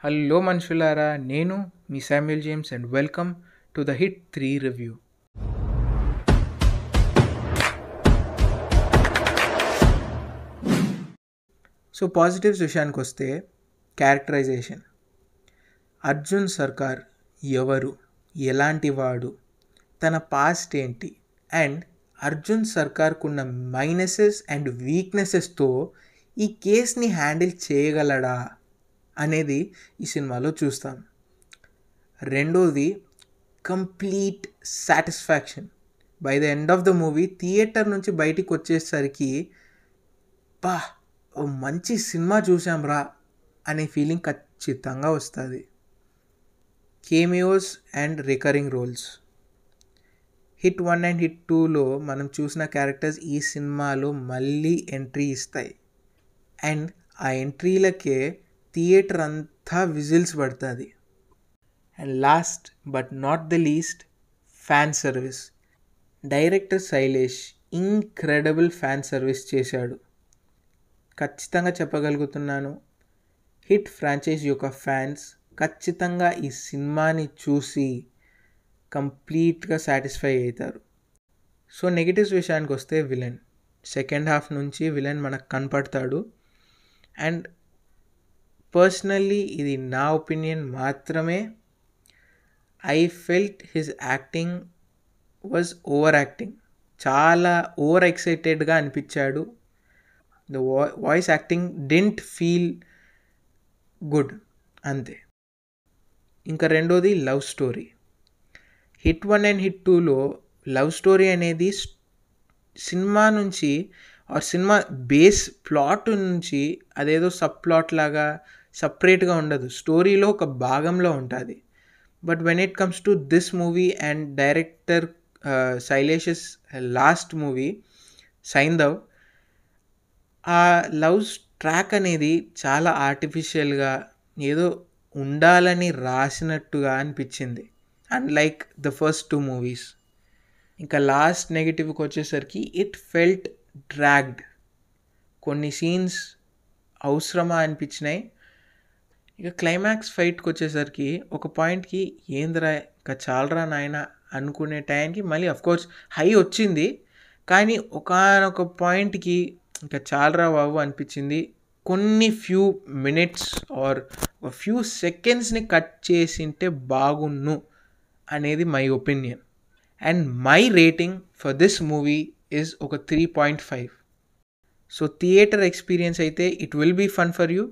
Hello మనుషులారా, నేను మీ Samuel James and welcome to the hit 3 review. So positives విషయానికి వస్తే క్యారెక్టరైజేషన్. అర్జున్ సర్కార్ ఎవరు, ఎలాంటి వాడు, తన పాస్ట్ ఏంటి అండ్ అర్జున్ సర్కార్కున్న మైనసెస్ అండ్ వీక్నెసెస్తో ఈ కేస్ని హ్యాండిల్ చేయగలడా అనేది ఈ సినిమాలో చూస్తాం. రెండోది complete satisfaction. By the end of the movie theatre నుంచి బయటికి వచ్చేసరికి ఓ మంచి సినిమా చూసాంరా అనే ఫీలింగ్ ఖచ్చితంగా వస్తుంది. Cameos and recurring roles. Hit 1 and hit 2లో మనం చూసిన క్యారెక్టర్స్ ఈ సినిమాలో మళ్ళీ ఎంట్రీ ఇస్తాయి అండ్ ఆ ఎంట్రీలకే థియేటర్ అంతా విజిల్స్ పడుతుంది. And last but not the least, fan service. Director Shailesh incredible fan service చేశాడు. ఖచ్చితంగా చెప్పగలుగుతున్నాను, హిట్ ఫ్రాంచైజ్ యొక్క ఫ్యాన్స్ ఖచ్చితంగా ఈ సినిమాని చూసి కంప్లీట్గా సాటిస్ఫై అవుతారు. సో నెగిటివ్స్ విషయానికి వస్తే విలన్. సెకండ్ హాఫ్ నుంచి విలన్ మనకు కనపడతాడు అండ్ పర్సనల్లీ ఇది నా ఒపీనియన్ మాత్రమే. I felt his acting was over acting. చాలా ఓవర్ ఎక్సైటెడ్గా అనిపించాడు. The voice acting didn't feel good, అంతే. ఇంకా రెండోది love story. Hit 1 and hit 2లో లవ్ స్టోరీ అనేది సినిమా నుంచి సినిమా బేస్ ప్లాట్ నుంచి అదేదో సబ్ ప్లాట్ లాగా సపరేట్గా ఉండదు, స్టోరీలో ఒక భాగంలో ఉంటుంది. But when it comes to this movie and director శైలేషస్ లాస్ట్ మూవీ సైంధవ్, ఆ లవ్ ట్రాక్ అనేది చాలా ఆర్టిఫిషియల్గా ఏదో ఉండాలని రాసినట్టుగా అనిపించింది, అన్లైక్ ద ఫస్ట్ 2 మూవీస్. ఇంకా లాస్ట్ నెగిటివ్కి వచ్చేసరికి ఇట్ ఫెల్ట్ డ్రాగ్డ్. కొన్ని సీన్స్ అవసరమా అనిపించినాయి. ఇక క్లైమాక్స్ ఫైట్కి వచ్చేసరికి ఒక పాయింట్కి ఏందిరా ఇంకా చాలరా నాయన అనుకునే టైంకి మళ్ళీ అఫ్కోర్స్ హై వచ్చింది, కానీ ఒకానొక పాయింట్కి ఇంకా చాలరా బాబు అనిపించింది. కొన్ని ఫ్యూ మినిట్స్ ఆర్ ఫ్యూ సెకండ్స్ని కట్ చేసింటే బాగున్ను అనేది my opinion. And my rating for this movie is ఒక 3.5. సో థియేటర్ ఎక్స్పీరియన్స్ అయితే it will be fun for you,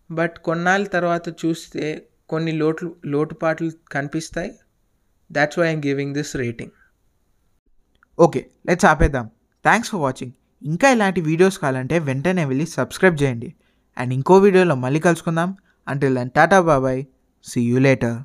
but కొన్నాళ్ళ తర్వాత చూస్తే కొన్ని లోటుపాట్లు కనిపిస్తాయి. That's why I'm giving this rating. Okay, let's ఆపేద్దాం. Thanks for watching. ఇంకా ఇలాంటి వీడియోస్ కావాలంటే వెంటనే వెళ్ళి సబ్స్క్రైబ్ చేయండి. అండ్ ఇంకో వీడియోలో మళ్ళీ కలుసుకుందాం. అంటిల్ దెన్ టాటా బాబాయ్, సీ యూ లేటర్.